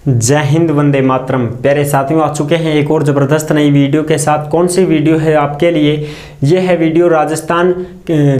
जय हिंद, वंदे मातरम। प्यारे साथियों, आ चुके हैं एक और ज़बरदस्त नई वीडियो के साथ। कौन सी वीडियो है आपके लिए? ये है वीडियो राजस्थान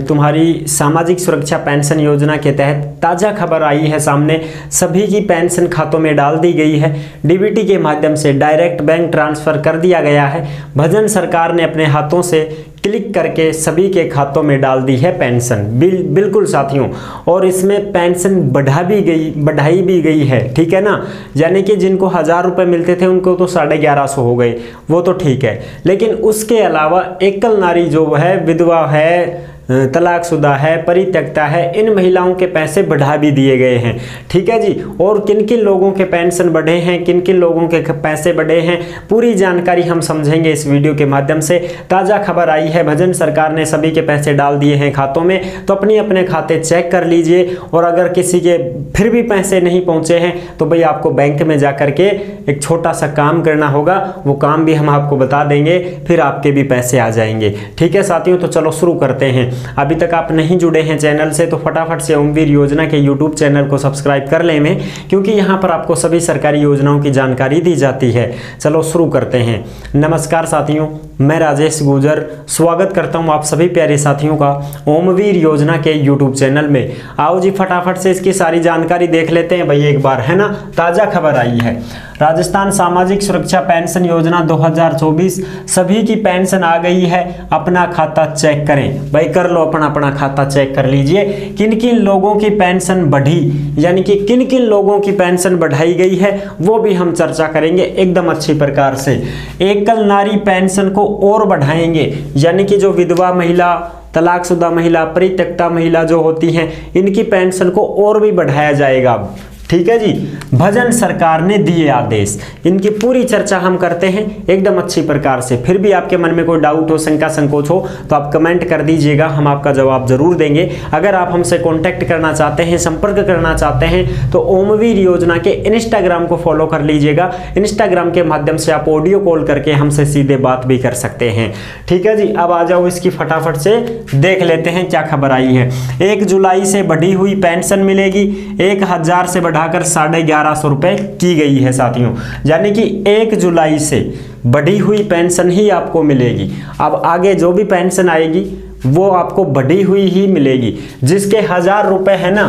तुम्हारी सामाजिक सुरक्षा पेंशन योजना के तहत ताज़ा खबर आई है सामने। सभी की पेंशन खातों में डाल दी गई है। डीबीटी के माध्यम से डायरेक्ट बैंक ट्रांसफ़र कर दिया गया है। भजन सरकार ने अपने हाथों से क्लिक करके सभी के खातों में डाल दी है पेंशन। बिल्कुल साथियों, और इसमें पेंशन बढ़ाई भी गई है, ठीक है ना। यानी कि जिनको 1000 रुपये मिलते थे उनको तो 1150 हो गए, वो तो ठीक है। लेकिन उसके अलावा एकल नारी जो है, विधवा है, तलाकशुदा है, परित्यक्ता है, इन महिलाओं के पैसे बढ़ा भी दिए गए हैं, ठीक है जी। और किन किन लोगों के पेंशन बढ़े हैं, किन किन लोगों के पैसे बढ़े हैं, पूरी जानकारी हम समझेंगे इस वीडियो के माध्यम से। ताज़ा खबर आई है, भजन सरकार ने सभी के पैसे डाल दिए हैं खातों में, तो अपने खाते चेक कर लीजिए। और अगर किसी के फिर भी पैसे नहीं पहुँचे हैं तो भाई आपको बैंक में जा कर के एक छोटा सा काम करना होगा। वो काम भी हम आपको बता देंगे, फिर आपके भी पैसे आ जाएंगे, ठीक है साथियों। तो चलो शुरू करते हैं। अभी तक आप नहीं जुड़े हैं चैनल से तो फटाफट से ओमवीर योजना के यूट्यूब चैनल को सब्सक्राइब कर लें में, क्योंकि यहाँ पर आपको सभी सरकारी योजनाओं की जानकारी दी जाती है। चलो शुरू करते हैं। नमस्कार साथियों, मैं राजेश गुजर स्वागत करता हूँ आप सभी प्यारे साथियों का ओमवीर योजना के यूट्यूब चैनल में। आओ जी फटाफट से इसकी सारी जानकारी देख लेते हैं भाई एक बार, है ना। ताज़ा खबर आई है, राजस्थान सामाजिक सुरक्षा पेंशन योजना 2024, सभी की पेंशन आ गई है। अपना खाता चेक करें भाई, कर लो अपना खाता चेक कर लीजिए। किन किन लोगों की पेंशन बढ़ी, यानी कि किन किन लोगों की पेंशन बढ़ाई गई है, वो भी हम चर्चा करेंगे एकदम अच्छी प्रकार से। एकल नारी पेंशन को और बढ़ाएंगे, यानी कि जो विधवा महिला, तलाकशुदा महिला, परित्यक्ता महिला जो होती हैं, इनकी पेंशन को और भी बढ़ाया जाएगा, ठीक है जी। भजन सरकार ने दिए आदेश, इनकी पूरी चर्चा हम करते हैं एकदम अच्छी प्रकार से। फिर भी आपके मन में कोई डाउट हो, शंका संकोच हो तो आप कमेंट कर दीजिएगा, हम आपका जवाब जरूर देंगे। अगर आप हमसे कांटेक्ट करना चाहते हैं, संपर्क करना चाहते हैं तो ओमवीर योजना के इंस्टाग्राम को फॉलो कर लीजिएगा। इंस्टाग्राम के माध्यम से आप ऑडियो कॉल करके हमसे सीधे बात भी कर सकते हैं, ठीक है जी। अब आ जाओ, इसकी फटाफट से देख लेते हैं क्या खबर आई है। 1 जुलाई से बढ़ी हुई पेंशन मिलेगी, 1000 से बढ़ाकर 1150 रुपए की गई है साथियों। यानी कि 1 जुलाई से बढ़ी हुई पेंशन ही आपको मिलेगी। अब आगे जो भी पेंशन आएगी वो आपको बढ़ी हुई ही मिलेगी। जिसके 1000 रुपए है ना,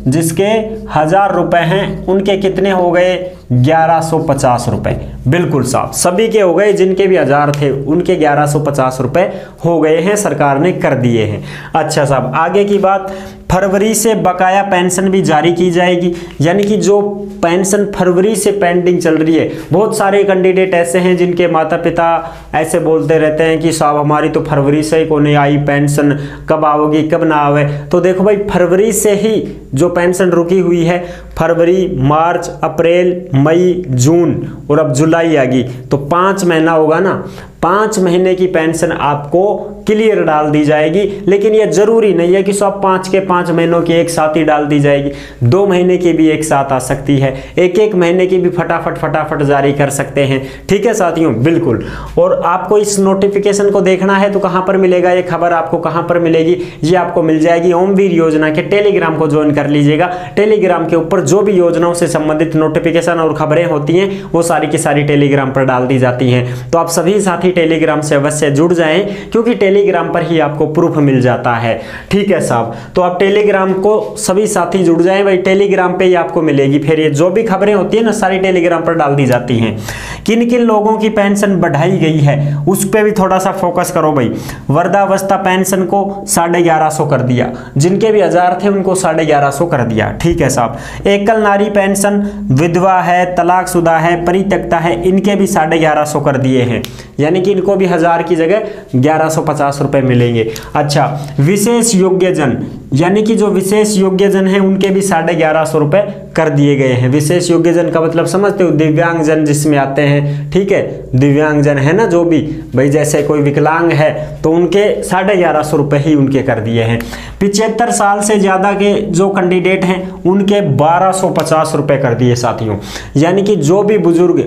जिसके 1000 रुपए हैं उनके कितने हो गए? 1150 रुपए। बिल्कुल साफ, सभी के हो गए। जिनके भी 1000 थे उनके 1150 रुपए हो गए हैं, सरकार ने कर दिए हैं। अच्छा साहब, आगे की बात, फरवरी से बकाया पेंशन भी जारी की जाएगी। यानी कि जो पेंशन फरवरी से पेंडिंग चल रही है, बहुत सारे कैंडिडेट ऐसे हैं जिनके माता पिता ऐसे बोलते रहते हैं कि साहब हमारी तो फरवरी से ही को नहीं आई पेंशन, कब आओगी कब ना आवे। तो देखो भाई, फरवरी से ही जो पेंशन रुकी हुई है, फरवरी, मार्च, अप्रैल, मई, जून और अब जुलाई आ गई, तो 5 महीना होगा ना। 5 महीने की पेंशन आपको क्लियर डाल दी जाएगी। लेकिन यह जरूरी नहीं है कि सब 5 के 5 महीनों की एक साथ ही डाल दी जाएगी। 2 महीने की भी एक साथ आ सकती है, एक महीने की भी फटाफट जारी कर सकते हैं, ठीक है साथियों। बिल्कुल। और आपको इस नोटिफिकेशन को देखना है तो कहां पर मिलेगा ये खबर, आपको कहां पर मिलेगी? ये आपको मिल जाएगी ओमवीर योजना के टेलीग्राम को ज्वाइन कर लीजिएगा। टेलीग्राम के ऊपर जो भी योजनाओं से संबंधित नोटिफिकेशन और खबरें होती हैं वो सारी की सारी टेलीग्राम पर डाल दी जाती हैं। तो आप सभी साथी टेलीग्राम से अवश्य जुड़ जाएं, क्योंकि टेलीग्राम पर ही आपको प्रूफ मिल जाता है, ठीक है साहब। तो आप टेलीग्राम को सभी साथी जुड़ जाएं भाई, टेलीग्राम पे ही आपको मिलेगी। फिर ये जो भी खबरें होती है ना, सारी टेलीग्राम पर डाल दी जाती हैं। किन किन लोगों की पेंशन बढ़ाई गई है उस पर भी थोड़ा सा फोकस करो भाई। वृद्धावस्था पेंशन को 1150 कर दिया, जिनके भी 1000 थे उनको 1150 कर दिया, ठीक है साहब। एकल नारी पेंशन, विधवा है, तलाकशुदा है, परित्यक्ता है, इनके भी 1150 कर दिए हैं। यानी कि इनको भी 1000 की जगह 1150 रुपए मिलेंगे। अच्छा, विशेष योग्यजन, यानी कि जो विशेष योग्यजन है उनके भी 1150 रुपए कर दिए गए हैं। विशेष योग्यजन का मतलब समझते हो? दिव्यांगजन जिसमें आते हैं, ठीक है। दिव्यांगजन है ना, जो भी भाई जैसे कोई विकलांग है तो उनके 1150 रुपए ही उनके कर दिए हैं। 75 साल से ज्यादा के जो कैंडिडेट हैं उनके 1250 रुपए कर दिए साथियों। यानी कि जो भी बुजुर्ग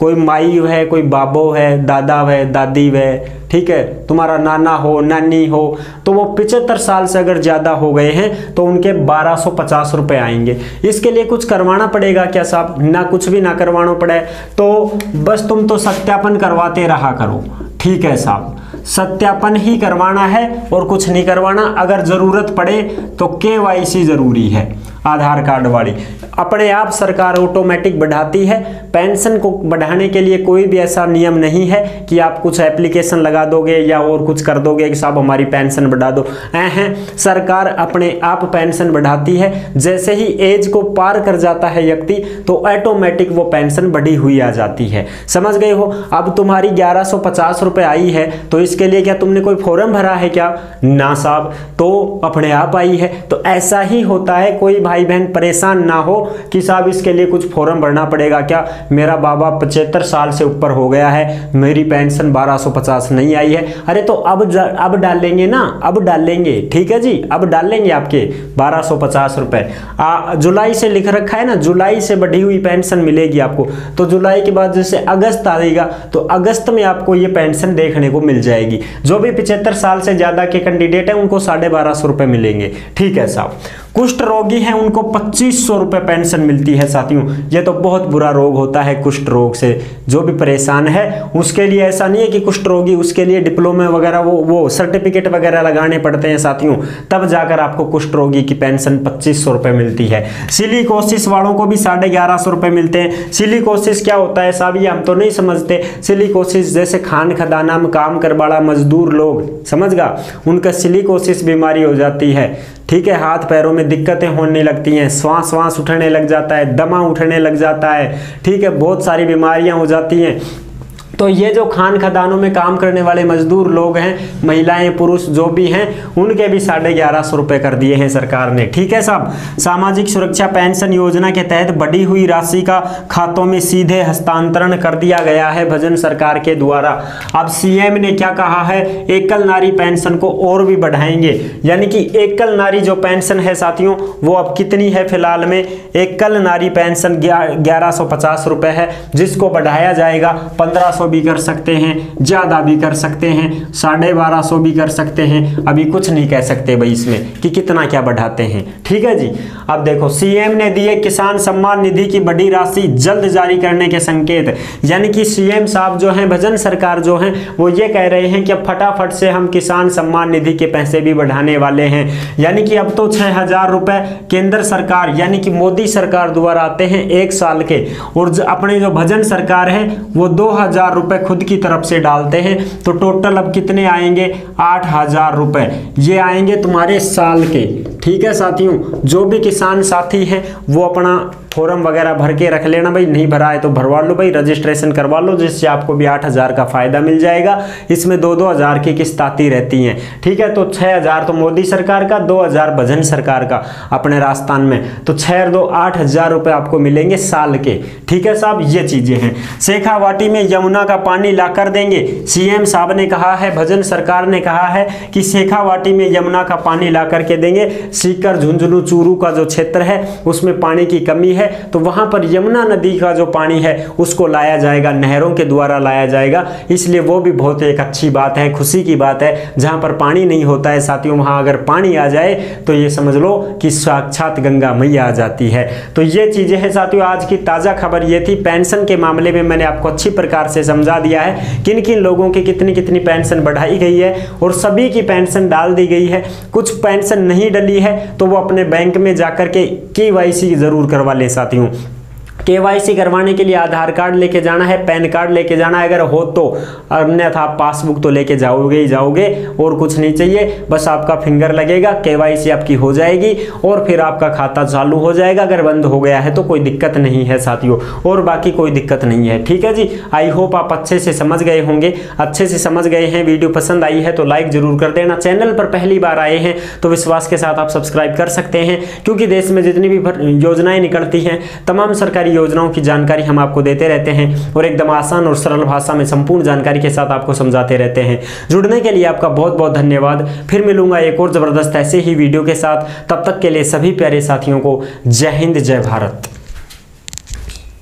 कोई माई है, कोई बाबो है, दादा है, दादी है, ठीक है, तुम्हारा नाना हो, नानी हो, तो वो 75 साल से अगर ज़्यादा हो गए हैं तो उनके 1250 रुपये आएंगे। इसके लिए कुछ करवाना पड़ेगा क्या साहब? ना, कुछ भी ना करवाना पड़े, तो बस तुम तो सत्यापन करवाते रहा करो, ठीक है साहब, सत्यापन ही करवाना है और कुछ नहीं करवाना। अगर ज़रूरत पड़े तो KYC ज़रूरी है, आधार कार्ड वाली। अपने आप सरकार ऑटोमेटिक बढ़ाती है। पेंशन को बढ़ाने के लिए कोई भी ऐसा नियम नहीं है कि आप कुछ एप्लीकेशन लगा दोगे या और कुछ कर दोगे कि साहब हमारी पेंशन बढ़ा दो। सरकार अपने आप पेंशन बढ़ाती है। जैसे ही एज को पार कर जाता है व्यक्ति तो ऑटोमेटिक वो पेंशन बढ़ी हुई आ जाती है। समझ गए हो? अब तुम्हारी 1150 रुपये आई है तो इसके लिए क्या तुमने कोई फॉर्म भरा है क्या? ना साहब, तो अपने आप आई है। तो ऐसा ही होता है, कोई भाई बहन परेशान ना हो कि साहब इसके लिए कुछ फॉर्म भरना पड़ेगा क्या, मेरा बाबा 75 साल से ऊपर हो गया है, मेरी पेंशन 1250 नहीं आई है। अरे तो अब डालेंगे ना, अब डालेंगे, ठीक है जी, अब डालेंगे आपके 1250 रुपए। जुलाई से लिख रखा है ना, जुलाई से बढ़ी हुई पेंशन मिलेगी आपको। तो जुलाई के बाद जैसे अगस्त आएगा तो अगस्त में आपको ये पेंशन देखने को मिल जाएगी। जो भी 75 साल से ज्यादा के कैंडिडेट हैं उनको 1250 रुपए मिलेंगे, ठीक है साहब। कुष्ठ रोगी हैं उनको 2500 रुपए पेंशन मिलती है साथियों। ये तो बहुत बुरा रोग होता है कुष्ठ रोग से। जो भी परेशान है उसके लिए ऐसा नहीं है कि कुष्ठ रोगी, उसके लिए डिप्लोमा वगैरह वो सर्टिफिकेट वगैरह लगाने पड़ते हैं साथियों, तब जाकर आपको कुष्ठ रोगी की पेंशन 2500 रुपए मिलती है। सिलिकोसिस वालों को भी 1150 रुपए मिलते हैं। सिलिकोसिस क्या होता है साहब, ये हम तो नहीं समझते। सिलिकोसिस जैसे खान खदाना में काम करवाड़ा मजदूर लोग, समझ गा, उनका सिलिकोसिस बीमारी हो जाती है, ठीक है, हाथ पैरों में दिक्कतें होने लगती हैं, श्वास उठने लग जाता है, दमा उठने लग जाता है, ठीक है, बहुत सारी बीमारियां हो जाती हैं। तो ये जो खान खदानों में काम करने वाले मजदूर लोग हैं, महिलाएं पुरुष जो भी हैं, उनके भी 1150 रुपए कर दिए हैं सरकार ने, ठीक है साहब। सामाजिक सुरक्षा पेंशन योजना के तहत बढ़ी हुई राशि का खातों में सीधे हस्तांतरण कर दिया गया है भजन सरकार के द्वारा। अब CM ने क्या कहा है, एकल नारी पेंशन को और भी बढ़ाएंगे। यानी कि एकल नारी जो पेंशन है साथियों वो अब कितनी है फिलहाल में, एकल नारी पेंशन 1150 रुपए है, जिसको बढ़ाया जाएगा 1500 भी कर सकते हैं, ज्यादा भी कर सकते हैं, 1250 भी कर सकते हैं। अभी कुछ नहीं कह सकते भाई इसमें कि कितना क्या बढ़ाते हैं, ठीक है जी। अब देखो CM ने दिए किसान सम्मान निधि की बड़ी राशि जल्द जारी करने के संकेत। यानी कि CM साहब जो हैं, भजन सरकार जो हैं, वो ये कह रहे हैं कि अब फटाफट से हम किसान सम्मान निधि के पैसे भी बढ़ाने वाले हैं। यानी कि अब तो 6000 रुपए केंद्र सरकार यानी कि मोदी सरकार द्वारा आते हैं 1 साल के, और अपने जो भजन सरकार है वो 2000 रुपए खुद की तरफ से डालते हैं। तो टोटल अब कितने आएंगे, 8000 रुपए ये आएंगे तुम्हारे साल के, ठीक है साथियों। जो भी किसान साथी हैं वो अपना फॉर्म वगैरह भर के रख लेना भाई, नहीं भरा है तो भरवा लो भाई, रजिस्ट्रेशन करवा लो, जिससे आपको भी 8000 का फायदा मिल जाएगा। इसमें 2-2 हजार की किस्त आती रहती हैं, ठीक है। तो 6000 तो मोदी सरकार का, 2000 भजन सरकार का अपने राजस्थान में, तो 6 और 2 8000 रुपए आपको मिलेंगे साल के, ठीक है साहब। ये चीजें हैं। शेखावाटी में यमुना का पानी ला कर देंगे, CM साहब ने कहा है, भजन सरकार ने कहा है कि शेखावाटी में यमुना का पानी ला करके देंगे। सीकर झुंझुनू चूरू का जो क्षेत्र है उसमें पानी की कमी है, तो वहां पर यमुना नदी का जो पानी है उसको लाया जाएगा, नहरों के द्वारा लाया जाएगा। इसलिए वो भी बहुत एक अच्छी बात है, खुशी की बात है। जहां पर पानी नहीं होता है साथियों, वहां अगर पानी आ जाए तो ये समझ लो कि साक्षात गंगा मैया आ जाती है। तो ये चीजें हैं साथियों। आज की ताजा खबर ये थी। पेंशन के मामले में मैंने आपको अच्छी प्रकार से समझा दिया है किन किन लोगों की कितनी कितनी पेंशन बढ़ाई गई है और सभी की पेंशन डाल दी गई है। कुछ पेंशन नहीं डली है तो वो अपने बैंक में जाकर के KYC जरूर करवा ले साथियों। KYC करवाने के लिए आधार कार्ड लेके जाना है, पैन कार्ड लेके जाना है अगर हो तो, अन्यथा पासबुक तो लेके जाओगे ही जाओगे, और कुछ नहीं चाहिए। बस आपका फिंगर लगेगा, KYC आपकी हो जाएगी और फिर आपका खाता चालू हो जाएगा। अगर बंद हो गया है तो कोई दिक्कत नहीं है साथियों, और बाकी कोई दिक्कत नहीं है, ठीक है जी। आई होप आप अच्छे से समझ गए होंगे, अच्छे से समझ गए हैं। वीडियो पसंद आई है तो लाइक जरूर कर देना। चैनल पर पहली बार आए हैं तो विश्वास के साथ आप सब्सक्राइब कर सकते हैं, क्योंकि देश में जितनी भी योजनाएं निकलती हैं तमाम सरकारी योजनाओं की जानकारी हम आपको देते रहते हैं और एकदम आसान और सरल भाषा में संपूर्ण जानकारी के साथ आपको समझाते रहते हैं। जुड़ने के लिए आपका बहुत बहुत धन्यवाद। फिर मिलूंगा एक और जबरदस्त ऐसे ही वीडियो के साथ। तब तक के लिए सभी प्यारे साथियों को जय हिंद, जय भारत।